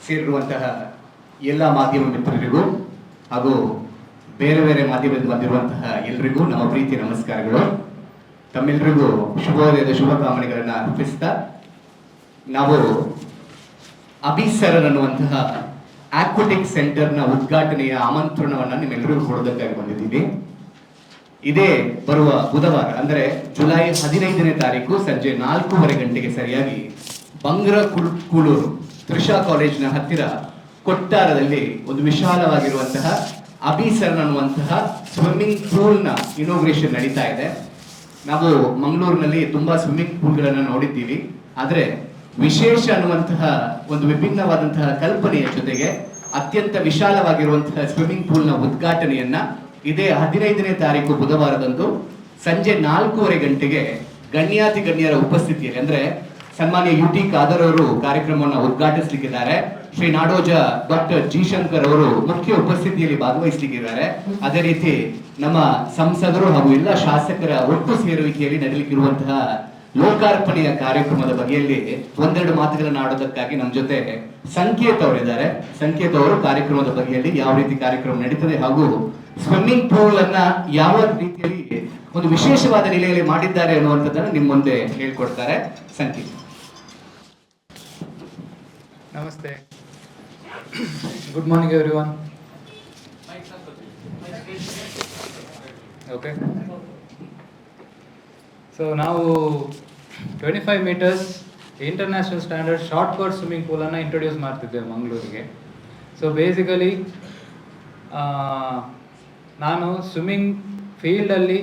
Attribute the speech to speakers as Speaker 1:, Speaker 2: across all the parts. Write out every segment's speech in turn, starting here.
Speaker 1: ಸೇರಿರುವಂತಹ ಎಲ್ಲ ಮಾಧ್ಯಮ ಮಿತ್ರರಿಗೂ ಹಾಗೂ ಬೇರೆ ಬೇರೆ ಮಾಧ್ಯಮದಿಂದ ಬಂದಿರುವಂತಹ ಎಲ್ರಿಗೂ ನಮ್ಮ ಪ್ರೀತಿ ನಮಸ್ಕಾರಗಳು. ತಮ್ಮೆಲ್ಲರಿಗೂ ಶುಭೋದಯದ ಶುಭಕಾಮನೆಗಳನ್ನ ಅರ್ಪಿಸ್ತಾ ನಾವು ಅಭಿಸರನ್ ಅನ್ನುವಂತಹ ಆಕ್ವಾಟಿಕ್ ಸೆಂಟರ್ನ ಉದ್ಘಾಟನೆಯ ಆಮಂತ್ರಣವನ್ನು ನಿಮ್ಮೆಲ್ಲರಿಗೂ ಕೊಡೋದಕ್ಕಾಗಿ ಬಂದಿದ್ದೀವಿ. ಇದೇ ಬರುವ ಬುಧವಾರ ಅಂದರೆ ಜುಲೈ 15ನೇ ತಾರೀಕು ಸಂಜೆ 4:30 ಗಂಟೆಗೆ ಸರಿಯಾಗಿ ಬಂಗ್ರಕೂಳೂರು ತ್ರಿಷಾ ಕಾಲೇಜಿನ ಹತ್ತಿರ ಕೊಟ್ಟಾರದಲ್ಲಿ ಒಂದು ವಿಶಾಲವಾಗಿರುವಂತಹ ಅಭಿಸರನ್ ಅನ್ನುವಂತಹ ಸ್ವಿಮ್ಮಿಂಗ್ ಪೂಲ್ನ ಇನೋಗ್ರೇಷನ್ ನಡೀತಾ ಇದೆ. ನಾವು ಮಂಗಳೂರಿನಲ್ಲಿ ತುಂಬಾ ಸ್ವಿಮ್ಮಿಂಗ್ ಪೂಲ್ಗಳನ್ನು ನೋಡಿದ್ದೀವಿ, ಆದರೆ ವಿಶೇಷ ಅನ್ನುವಂತಹ ಒಂದು ವಿಭಿನ್ನವಾದಂತಹ ಕಲ್ಪನೆಯ ಜೊತೆಗೆ ಅತ್ಯಂತ ವಿಶಾಲವಾಗಿರುವಂತಹ ಸ್ವಿಮ್ಮಿಂಗ್ ಪೂಲ್ನ ಉದ್ಘಾಟನೆಯನ್ನ ಇದೇ 15ನೇ ತಾರೀಕು ಬುಧವಾರದಂದು ಸಂಜೆ 4:30 ಗಂಟೆಗೆ ಗಣ್ಯಾತಿ ಗಣ್ಯರ ಉಪಸ್ಥಿತಿಯಲ್ಲಿ ಅಂದ್ರೆ ಸನ್ಮಾನ್ಯ UT ಖಾದರ್ ಅವರು ಕಾರ್ಯಕ್ರಮವನ್ನು ಉದ್ಘಾಟಿಸಲಿಕ್ಕಿದ್ದಾರೆ. ಶ್ರೀ ನಾಡೋಜ ಡಾಕ್ಟರ್ ಜಿ ಶಂಕರ್ ಅವರು ಮುಖ್ಯ ಉಪಸ್ಥಿತಿಯಲ್ಲಿ ಭಾಗವಹಿಸಲಿಕ್ಕಿದ್ದಾರೆ. ಅದೇ ರೀತಿ ನಮ್ಮ ಸಂಸದರು ಹಾಗೂ ಎಲ್ಲ ಶಾಸಕರ ಒಟ್ಟು ಸೇರುವಿಕೆಯಲ್ಲಿ ನಡೆಯಲಿಕ್ಕಿರುವಂತಹ ಲೋಕಾರ್ಪಣೆಯ ಕಾರ್ಯಕ್ರಮದ ಬಗೆಯಲ್ಲಿ ಒಂದೆರಡು ಮಾತುಗಳನ್ನು ಆಡೋದಕ್ಕಾಗಿ ನಮ್ಮ ಜೊತೆ ಸಂಕೇತ್ ಅವರಿದ್ದಾರೆ. ಸಂಕೇತ್ ಅವರು ಕಾರ್ಯಕ್ರಮದ ಬಗೆಯಲ್ಲಿ ಯಾವ ರೀತಿ ಕಾರ್ಯಕ್ರಮ ನಡೀತದೆ ಹಾಗೂ ಸ್ವಿಮ್ಮಿಂಗ್ ಪೂಲ್ ಅನ್ನ ಯಾವ ರೀತಿಯಲ್ಲಿ ಒಂದು ವಿಶೇಷವಾದ ನೆಲೆಯಲ್ಲಿ ಮಾಡಿದ್ದಾರೆ ಅನ್ನುವಂಥದ್ದನ್ನು ನಿಮ್ಮ ಮುಂದೆ ಹೇಳ್ಕೊಡ್ತಾರೆ. ಸಂಕೇತ್.
Speaker 2: ನಮಸ್ತೆ. Good morning everyone. Okay, so ನಾವು 25 meters international standard short course swimming ಪೂಲನ್ನು ಇಂಟ್ರೊಡ್ಯೂಸ್ ಮಾಡ್ತಿದ್ದೇವೆ ಮಂಗಳೂರಿಗೆ. ಸೊ ಬೇಸಿಕಲಿ ನಾನು ಸ್ವಿಮ್ಮಿಂಗ್ ಫೀಲ್ಡಲ್ಲಿ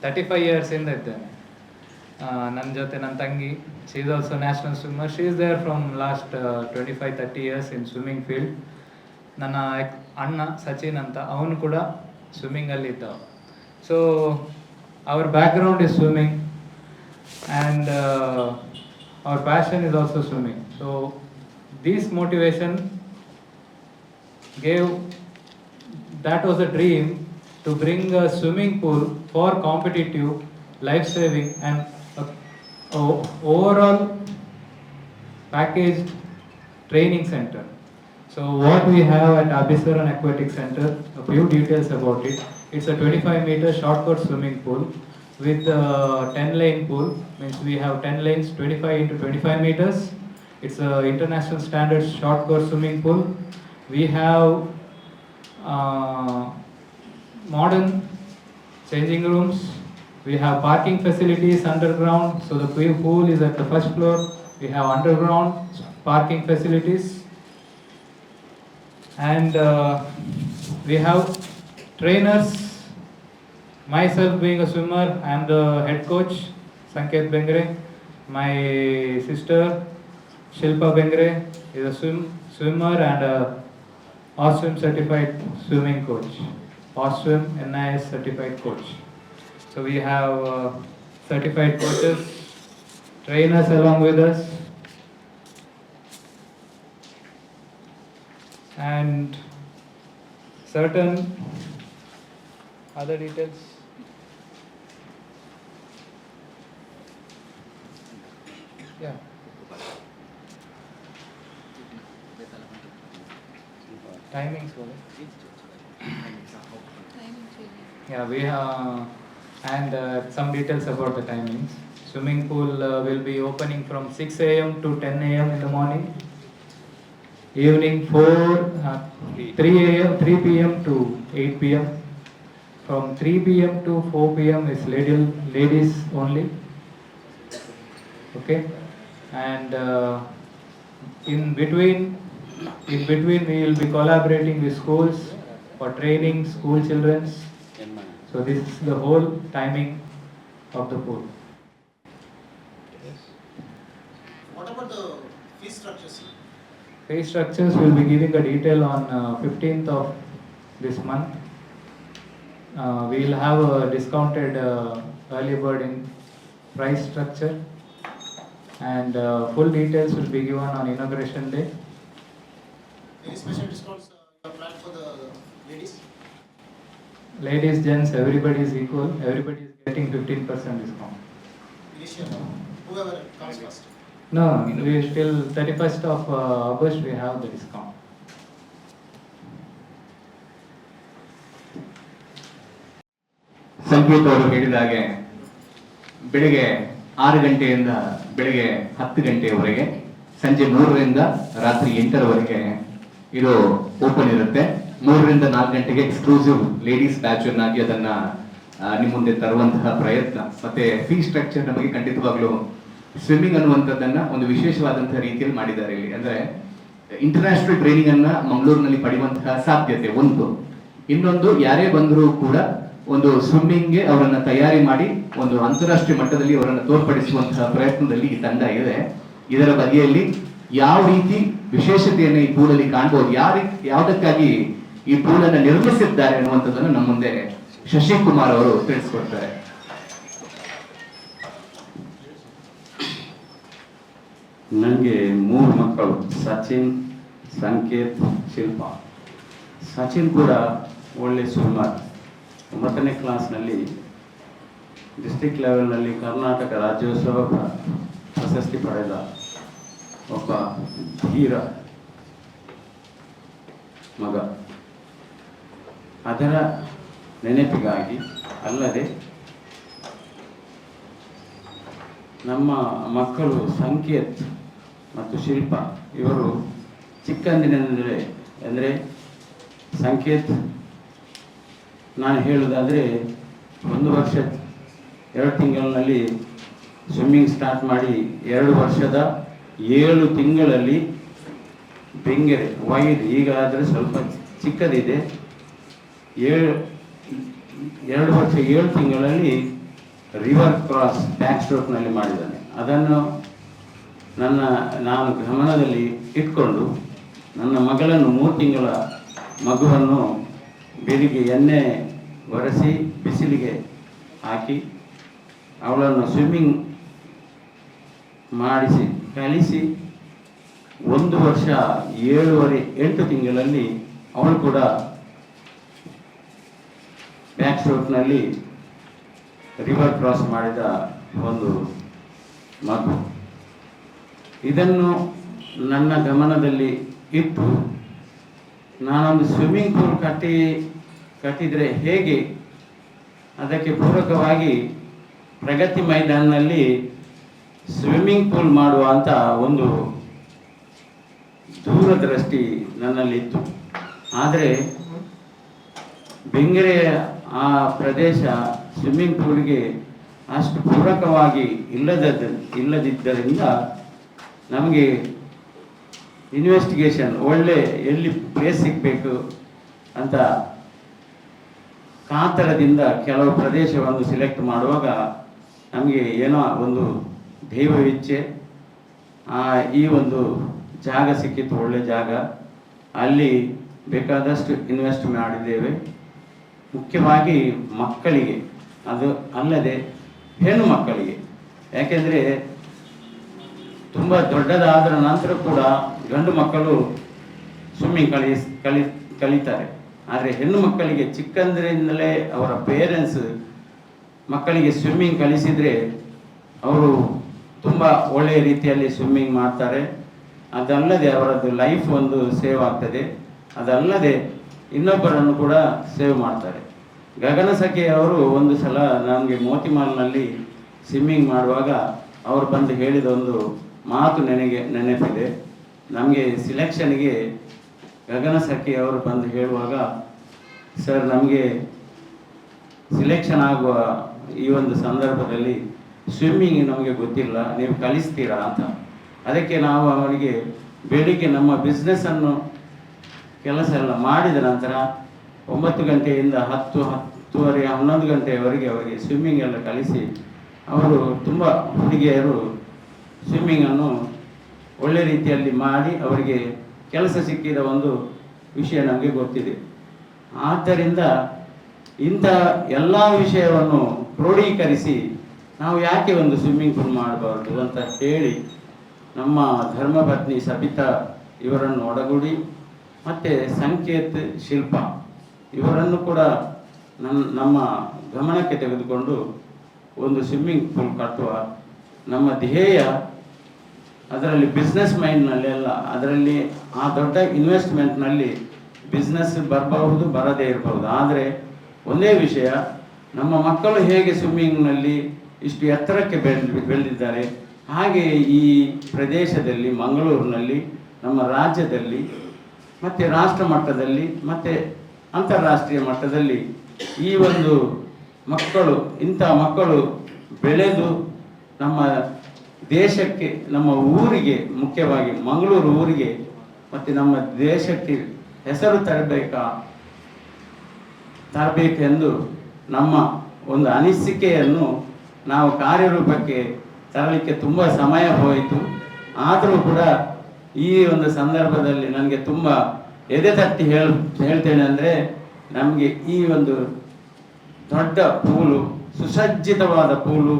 Speaker 2: 35 yearsಯಿಂದ ಇದ್ದೇನೆ. ನನ್ನ ಜೊತೆ ನನ್ನ ತಂಗಿ, she is also national swimmer. She is there from last 25-30 years in swimming field. ನನ್ನ ಅಣ್ಣ ಸಚಿನ್ ಅಂತ, ಅವನು ಕೂಡ ಸ್ವಿಮ್ಮಿಂಗಲ್ಲಿ ಇದ್ದವ. So our background is swimming and our passion is also swimming. So this motivation gave, that was a dream to bring a swimming pool for competitive, life saving and overall packaged training center. So what we have at Abhisaran Aquatic Center, a few details about it. It's a 25-meter short course swimming pool with a 10-lane pool. Means we have 10 lanes, 25 into 25 meters. It's a international standard short course swimming pool. We have modern changing rooms. We have parking facilities underground. So the pool is at the first floor. We have underground parking facilities. And we have trainers. Myself being a swimmer, I am the head coach, Sanket Bengre. My sister Shilpa Bengre is a swimmer and a OSWIM certified swimming coach. OSWIM NIS certified coach. So we have certified coaches, trainers along with us, and certain other details. Yeah. Timings. Yeah, we have and some details about the timings. Swimming pool will be opening from 6 a.m. to 10 a.m. in the morning. Evening 3 p.m. to 8 p.m. From 3 p.m. to 4 p.m. is ladies only. Okay, and in between we will be collaborating with schools for training school children. So this is the whole timing of the pool.
Speaker 3: Yes. What about the fee structures?
Speaker 2: Fee structures we will be giving a detail on 15th of this month. We will have a discounted early bird in price structure, and full details will be given on inauguration day.
Speaker 3: Any special discounts you have planned for the ladies?
Speaker 2: Ladies, gents, everybody is equal. Everybody is getting 15% discount.
Speaker 3: Initial, whoever comes first.
Speaker 2: No, we still 31st of August we have the discount.
Speaker 1: ಸಂಕೇತ್ ಅವರು ಹೇಳಿದ ಹಾಗೆ ಬೆಳಿಗ್ಗೆ 6 ಗಂಟೆಯಿಂದ ಬೆಳಿಗ್ಗೆ 10 ಗಂಟೆಯವರೆಗೆ, ಸಂಜೆ 3ರಿಂದ ರಾತ್ರಿ 8ರವರೆಗೆ ಇದು ಓಪನ್ ಇರುತ್ತೆ. 3ರಿಂದ 4 ಗಂಟೆಗೆ ಎಕ್ಸ್ಕ್ಲೂಸಿವ್ ಲೇಡೀಸ್ ಬ್ಯಾಚ್ ಅನ್ನಾಗಿ ಅದನ್ನ ನಿಮ್ಮ ಮುಂದೆ ತರುವಂತಹ ಪ್ರಯತ್ನ. ಮತ್ತೆ ಫೀ ಸ್ಟ್ರಕ್ಚರ್ ನಮಗೆ ಖಂಡಿತವಾಗ್ಲೂ ಸ್ವಿಮ್ಮಿಂಗ್ ಅನ್ನುವಂಥದ್ದನ್ನ ಒಂದು ವಿಶೇಷವಾದಂತಹ ರೀತಿಯಲ್ಲಿ ಮಾಡಿದ್ದಾರೆ ಇಲ್ಲಿ. ಅಂದ್ರೆ ಇಂಟರ್ನ್ಯಾಷನಲ್ ಟ್ರೈನಿಂಗ್ ಅನ್ನ ಮಂಗಳೂರಿನಲ್ಲಿ ಪಡೆಯುವಂತಹ ಸಾಧ್ಯತೆ ಒಂದು. ಇನ್ನೊಂದು, ಯಾರೇ ಬಂದರೂ ಕೂಡ ಒಂದು ಸ್ವಿಮ್ಮಿಂಗ್ಗೆ ಅವರನ್ನ ತಯಾರಿ ಮಾಡಿ ಒಂದು ಅಂತಾರಾಷ್ಟ್ರೀಯ ಮಟ್ಟದಲ್ಲಿ ಅವರನ್ನು ತೋರ್ಪಡಿಸುವಂತಹ ಪ್ರಯತ್ನದಲ್ಲಿ ಈ ತಂಡ ಇದೆ. ಇದರ ಬಗೆಯಲ್ಲಿ ಯಾವ ರೀತಿ ವಿಶೇಷತೆಯನ್ನು ಈ ಪೂಲಲ್ಲಿ ಕಾಣಬಹುದು, ಯಾವುದಕ್ಕಾಗಿ ಈ ಪೂಲನ್ನು ನಿರ್ಮಿಸಿದ್ದಾರೆ ಅನ್ನುವಂಥದ್ದನ್ನು ನಮ್ಮ ಮುಂದೆ ಶಶಿಕುಮಾರ್ ಅವರು ತಿಳಿಸ್ಕೊಡ್ತಾರೆ.
Speaker 4: ನನಗೆ 3 ಮಕ್ಕಳು, ಸಚಿನ್, ಸಂಕೇತ್, ಶಿಲ್ಪ. ಸಚಿನ್ ಕೂಡ ಒಳ್ಳೆ ಸ್ವಿಮ್ಮರ್. 9ನೇ ಕ್ಲಾಸ್ನಲ್ಲಿ ಡಿಸ್ಟ್ರಿಕ್ಟ್ ಲೆವೆಲ್ನಲ್ಲಿ ಕರ್ನಾಟಕ ರಾಜ್ಯೋತ್ಸವ ಪ್ರಶಸ್ತಿ ಪಡೆದ ಒಬ್ಬ ಧೀರ ಮಗ. ಅದರ ನೆನಪಿಗಾಗಿ ಅಲ್ಲದೆ ನಮ್ಮ ಮಕ್ಕಳು ಸಂಕೇತ್ ಮತ್ತು ಶಿಲ್ಪ ಇವರು ಚಿಕ್ಕಂದಿನಿಂದಲೇ, ಅಂದರೆ ಸಂಕೇತ್ ನಾನು ಹೇಳುವುದಾದರೆ 1 ವರ್ಷ 2 ತಿಂಗಳಿನಲ್ಲಿ ಸ್ವಿಮ್ಮಿಂಗ್ ಸ್ಟಾರ್ಟ್ ಮಾಡಿ 2 ವರ್ಷದ 7 ತಿಂಗಳಲ್ಲಿ ಬೆಂಗೆರೆ ವೈಡ್, ಈಗ ಆದರೆ ಸ್ವಲ್ಪ ಚಿಕ್ಕದಿದೆ, 2 ವರ್ಷ 7 ತಿಂಗಳಲ್ಲಿ ರಿವರ್ ಕ್ರಾಸ್ ಬ್ಯಾಕ್ ಸ್ಟ್ರೋಕ್ನಲ್ಲಿ ಮಾಡಿದ್ದಾನೆ. ಅದನ್ನು ನಾನು ಗಮನದಲ್ಲಿ ಇಟ್ಕೊಂಡು ನನ್ನ ಮಗಳನ್ನು 3 ತಿಂಗಳ ಮಗುವನ್ನು ಬೆಳಿಗ್ಗೆ ಎಣ್ಣೆ ಒರೆಸಿ ಬಿಸಿಲಿಗೆ ಹಾಕಿ ಅವಳನ್ನು ಸ್ವಿಮ್ಮಿಂಗ್ ಮಾಡಿಸಿ ಕಲಿಸಿ 1 ವರ್ಷ 7.5-8 ತಿಂಗಳಲ್ಲಿ ಅವಳು ಕೂಡ ಬ್ಯಾಕ್ ಸ್ಟ್ರೋಕ್ನಲ್ಲಿ ರಿವರ್ ಕ್ರಾಸ್ ಮಾಡಿದ ಒಂದು ಮಗು. ಇದನ್ನು ನನ್ನ ಗಮನದಲ್ಲಿ ಇಟ್ಟು ನಾನೊಂದು ಸ್ವಿಮ್ಮಿಂಗ್ ಪೂಲ್ ಕಟ್ಟಿದರೆ ಹೇಗೆ, ಅದಕ್ಕೆ ಪೂರಕವಾಗಿ ಪ್ರಗತಿ ಮೈದಾನಲ್ಲಿ ಸ್ವಿಮ್ಮಿಂಗ್ ಪೂಲ್ ಮಾಡುವ ಅಂತ ಒಂದು ದೂರದೃಷ್ಟಿ ನನ್ನಲ್ಲಿತ್ತು. ಆದರೆ ಬೆಂಗೆರೆಯ ಆ ಪ್ರದೇಶ ಸ್ವಿಮ್ಮಿಂಗ್ ಪೂಲ್ಗೆ ಅಷ್ಟು ಪೂರಕವಾಗಿ ಇಲ್ಲದಿದ್ದರಿಂದ ನಮಗೆ ಇನ್ವೆಸ್ಟಿಗೇಷನ್ ಒಳ್ಳೆ ಎಲ್ಲಿ ಪ್ಲೇಸ್ ಸಿಗಬೇಕು ಅಂತ ಕಾತರದಿಂದ ಕೆಲವು ಪ್ರದೇಶವನ್ನು ಸಿಲೆಕ್ಟ್ ಮಾಡುವಾಗ ನಮಗೆ ಏನೋ ಒಂದು ದೈವವಿಚ್ಛೆ, ಈ ಒಂದು ಜಾಗ ಸಿಕ್ಕಿತ್ತು, ಒಳ್ಳೆ ಜಾಗ. ಅಲ್ಲಿ ಬೇಕಾದಷ್ಟು ಇನ್ವೆಸ್ಟ್ ಮಾಡಿದ್ದೇವೆ. ಮುಖ್ಯವಾಗಿ ಮಕ್ಕಳಿಗೆ, ಅದು ಅಲ್ಲದೆ ಹೆಣ್ಣು ಮಕ್ಕಳಿಗೆ. ಯಾಕೆಂದರೆ ತುಂಬ ದೊಡ್ಡದಾದ ನಂತರ ಕೂಡ ಗಂಡು ಮಕ್ಕಳು ಸ್ವಿಮ್ಮಿಂಗ್ ಕಲಿತಾರೆ. ಆದರೆ ಹೆಣ್ಣು ಮಕ್ಕಳಿಗೆ ಚಿಕ್ಕಂದ್ರಿಂದಲೇ ಅವರ ಪೇರೆಂಟ್ಸ್ ಮಕ್ಕಳಿಗೆ ಸ್ವಿಮ್ಮಿಂಗ್ ಕಲಿಸಿದರೆ ಅವರು ತುಂಬ ಒಳ್ಳೆಯ ರೀತಿಯಲ್ಲಿ ಸ್ವಿಮ್ಮಿಂಗ್ ಮಾಡ್ತಾರೆ. ಅದಲ್ಲದೆ ಅವರದ್ದು ಲೈಫ್ ಒಂದು ಸೇವ್ ಆಗ್ತದೆ. ಅದಲ್ಲದೆ ಇನ್ನೊಬ್ಬರನ್ನು ಕೂಡ ಸೇವ್ ಮಾಡ್ತಾರೆ. ಗಗನಸಖಿ ಅವರು ಒಂದು ಸಲ ನಮಗೆ ಮೋತಿಮಾಲ್ನಲ್ಲಿ ಸ್ವಿಮ್ಮಿಂಗ್ ಮಾಡುವಾಗ ಅವರು ಬಂದು ಹೇಳಿದ ಒಂದು ಮಾತು ನೆನಪಿದೆ. ನಮಗೆ ಸಿಲೆಕ್ಷನ್ಗೆ ಗಗನಸಖಿ ಅವರು ಬಂದು ಹೇಳುವಾಗ, ಸರ್ ನಮಗೆ ಸಿಲೆಕ್ಷನ್ ಆಗುವ ಈ ಒಂದು ಸಂದರ್ಭದಲ್ಲಿ ಸ್ವಿಮ್ಮಿಂಗ್ ನಮಗೆ ಗೊತ್ತಿಲ್ಲ, ನೀವು ಕಲಿಸ್ತೀರಾ ಅಂತ. ಅದಕ್ಕೆ ನಾವು ಅವರಿಗೆ ಬೆಳಿಗ್ಗೆ ನಮ್ಮ ಬಿಸ್ನೆಸ್ಸನ್ನು ಕೆಲಸ ಎಲ್ಲ ಮಾಡಿದ ನಂತರ 9 ಗಂಟೆಯಿಂದ 10:30 11 ಗಂಟೆಯವರೆಗೆ ಅವರಿಗೆ ಸ್ವಿಮ್ಮಿಂಗ್ ಎಲ್ಲ ಕಲಿಸಿ, ಅವರು ತುಂಬ ಹುಡುಗಿಯರು ಸ್ವಿಮ್ಮಿಂಗನ್ನು ಒಳ್ಳೆ ರೀತಿಯಲ್ಲಿ ಮಾಡಿ ಅವರಿಗೆ ಕೆಲಸ ಸಿಕ್ಕಿದ ಒಂದು ವಿಷಯ ನಮಗೆ ಗೊತ್ತಿದೆ. ಆದ್ದರಿಂದ ಇಂಥ ಎಲ್ಲ ವಿಷಯವನ್ನು ಕ್ರೋಢೀಕರಿಸಿ ನಾವು ಯಾಕೆ ಒಂದು ಸ್ವಿಮ್ಮಿಂಗ್ ಪೂಲ್ ಮಾಡಬಾರ್ದು ಅಂತ ಹೇಳಿ ನಮ್ಮ ಧರ್ಮಪತ್ನಿ ಸಬಿತಾ ಇವರನ್ನು ಒಡಗೂಡಿ ಮತ್ತು ಸಂಕೇತ್, ಶಿಲ್ಪ ಇವರನ್ನು ಕೂಡ ನಮ್ಮ ಗಮನಕ್ಕೆ ತೆಗೆದುಕೊಂಡು ಒಂದು ಸ್ವಿಮ್ಮಿಂಗ್ ಪೂಲ್ ಕಟ್ಟುವ ನಮ್ಮ ಧ್ಯೇಯ ಅದರಲ್ಲಿ ಬಿಸ್ನೆಸ್ ಮೈಂಡ್ನಲ್ಲೆಲ್ಲ ಅದರಲ್ಲಿ ಆ ದೊಡ್ಡ ಇನ್ವೆಸ್ಟ್ಮೆಂಟ್ನಲ್ಲಿ ಬಿಸ್ನೆಸ್ ಬರಬಹುದು ಬರದೇ ಇರಬಹುದು. ಆದರೆ ಒಂದೇ ವಿಷಯ, ನಮ್ಮ ಮಕ್ಕಳು ಹೇಗೆ ಸ್ವಿಮ್ಮಿಂಗ್ನಲ್ಲಿ ಇಷ್ಟು ಎತ್ತರಕ್ಕೆ ಬೆಳೆದಿದ್ದಾರೆ, ಹಾಗೆ ಈ ಪ್ರದೇಶದಲ್ಲಿ ಮಂಗಳೂರಿನಲ್ಲಿ, ನಮ್ಮ ರಾಜ್ಯದಲ್ಲಿ, ಮತ್ತು ರಾಷ್ಟ್ರ ಮಟ್ಟದಲ್ಲಿ ಮತ್ತು ಅಂತಾರಾಷ್ಟ್ರೀಯ ಮಟ್ಟದಲ್ಲಿ ಈ ಒಂದು ಮಕ್ಕಳು, ಇಂಥ ಮಕ್ಕಳು ಬೆಳೆದು ನಮ್ಮ ದೇಶಕ್ಕೆ, ನಮ್ಮ ಊರಿಗೆ, ಮುಖ್ಯವಾಗಿ ಮಂಗಳೂರು ಊರಿಗೆ ಮತ್ತು ನಮ್ಮ ದೇಶಕ್ಕೆ ಹೆಸರು ತರಬೇಕೆಂದು ನಮ್ಮ ಒಂದು ಅನಿಸಿಕೆಯನ್ನು ನಾವು ಕಾರ್ಯರೂಪಕ್ಕೆ ತರಲಿಕ್ಕೆ ತುಂಬ ಸಮಯ ಹೋಯಿತು. ಆದರೂ ಕೂಡ ಈ ಒಂದು ಸಂದರ್ಭದಲ್ಲಿ ನನಗೆ ತುಂಬ ಎದೆ ತಟ್ಟಿ ಹೇಳ್ತೇನೆ ಅಂದರೆ, ನಮಗೆ ಈ ಒಂದು ದೊಡ್ಡ ಪೂಲು, ಸುಸಜ್ಜಿತವಾದ ಪೂಲು,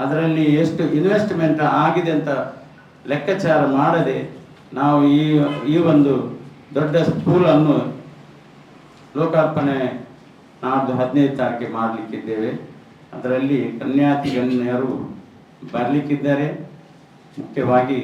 Speaker 4: ಅದರಲ್ಲಿ ಎಷ್ಟು ಇನ್ವೆಸ್ಟ್ಮೆಂಟ್ ಆಗಿದೆ ಅಂತ ಲೆಕ್ಕಾಚಾರ ಮಾಡದೆ ನಾವು ಈ ಒಂದು ದೊಡ್ಡ ಪೂಲನ್ನು ಲೋಕಾರ್ಪಣೆ ನಾಡ್ದು 15 ತಾರೀಕಿಗೆ ಮಾಡಲಿಕ್ಕಿದ್ದೇವೆ. ಅದರಲ್ಲಿ ಕನ್ಯಾತಿ ಗಣ್ಯರು ಬರಲಿಕ್ಕಿದ್ದಾರೆ. ಮುಖ್ಯವಾಗಿ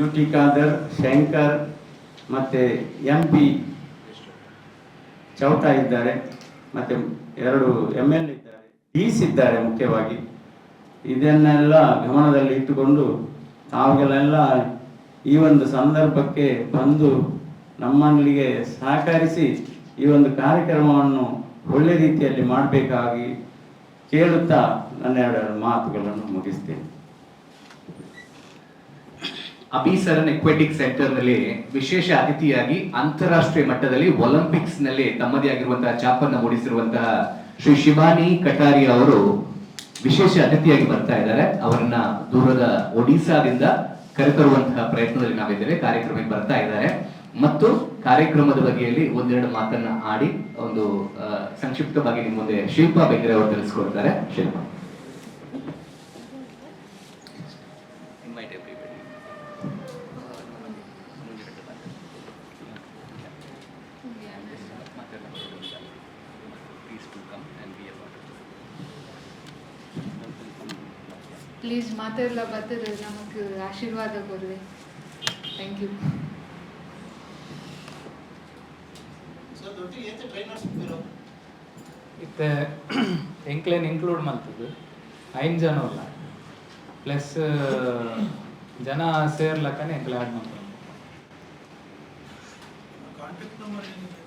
Speaker 4: UT ಖಾದರ್, ಶಂಕರ್ ಮತ್ತು MP ಚೌಟ ಇದ್ದಾರೆ, ಮತ್ತು 2 ML ಇದ್ದಾರೆ, DC ಇದ್ದಾರೆ. ಮುಖ್ಯವಾಗಿ ಇದನ್ನೆಲ್ಲ ಗಮನದಲ್ಲಿ ಇಟ್ಟುಕೊಂಡು ತಾವುಗಳೆಲ್ಲ ಈ ಒಂದು ಸಂದರ್ಭಕ್ಕೆ ಬಂದು ನಮ್ಮಲ್ಲಿಗೆ ಸಹಕರಿಸಿ ಈ ಒಂದು ಕಾರ್ಯಕ್ರಮವನ್ನು ಒಳ್ಳೆ ರೀತಿಯಲ್ಲಿ ಮಾಡಬೇಕಾಗಿ ಕೇಳುತ್ತಾ ನನ್ನ 2 ಮಾತುಗಳನ್ನು ಮುಗಿಸ್ತೇನೆ.
Speaker 1: ಅಭಿಸರನ್ ಎಕ್ವೆಟಿಕ್ ಸೆಂಟರ್ ನಲ್ಲಿ ವಿಶೇಷ ಅತಿಥಿಯಾಗಿ ಅಂತಾರಾಷ್ಟ್ರೀಯ ಮಟ್ಟದಲ್ಲಿ ಒಲಿಂಪಿಕ್ಸ್ ನಲ್ಲಿ ತಮ್ಮದೇ ಆಗಿರುವಂತಹ ಛಾಪನ್ನು ಮೂಡಿಸಿರುವಂತಹ ಶ್ರೀ ಶಿವಾನಿ ಕಟಾರಿಯಾ ಅವರು ವಿಶೇಷ ಅತಿಥಿಯಾಗಿ ಬರ್ತಾ ಇದ್ದಾರೆ. ಅವರನ್ನ ದೂರದ ಒಡಿಸಾದಿಂದ ಕರೆತರುವಂತಹ ಪ್ರಯತ್ನದಲ್ಲಿ ನಾವಿದ್ದೇವೆ. ಕಾರ್ಯಕ್ರಮಕ್ಕೆ ಬರ್ತಾ ಇದ್ದಾರೆ ಮತ್ತು ಕಾರ್ಯಕ್ರಮದ ಬಗೆಯಲ್ಲಿ 1-2 ಮಾತನ್ನ ಆಡಿ ಒಂದು ಸಂಕ್ಷಿಪ್ತವಾಗಿ ನಿಮ್ಮ ಮುಂದೆ ಶಿಲ್ಪಾ ಬೇಗರೆ ಅವರು ತಿಳಿಸ್ಕೊಡ್ತಾರೆ. ಶಿಲ್ಪಾ.
Speaker 5: ಪ್ಲೀಸ್ ಮಾತೆಲ್ಲ ಬರ್ತದೆ, ನಮಗೆ ಆಶೀರ್ವಾದ ಕೊಡ್ರಿ. Thank you.
Speaker 3: ಸರ್ ಒಟ್ಟಿಗೆ ಏತೆ ಟ್ರೈನರ್ಸ್ ಇದ್ದೀರೋ
Speaker 2: ಇತ್ತೆ ಎಂಕ್ಲೇನ್ ಇನ್ಕ್ಲೂಡ್ ಮಾಡ್ತದೆ 5 ಜನ ಅಲ್ಲ, ಪ್ಲಸ್ ಜನ ಸೇರ್ಲಕ್ಕನೆ ಎಂಕ್ಲೆ ಆಡ್ ಮಾಡ್ತಾರೆ.
Speaker 3: ಕಾಂಟ್ಯಾಕ್ಟ್ ನಂಬರ್ ಏನಿದೆ?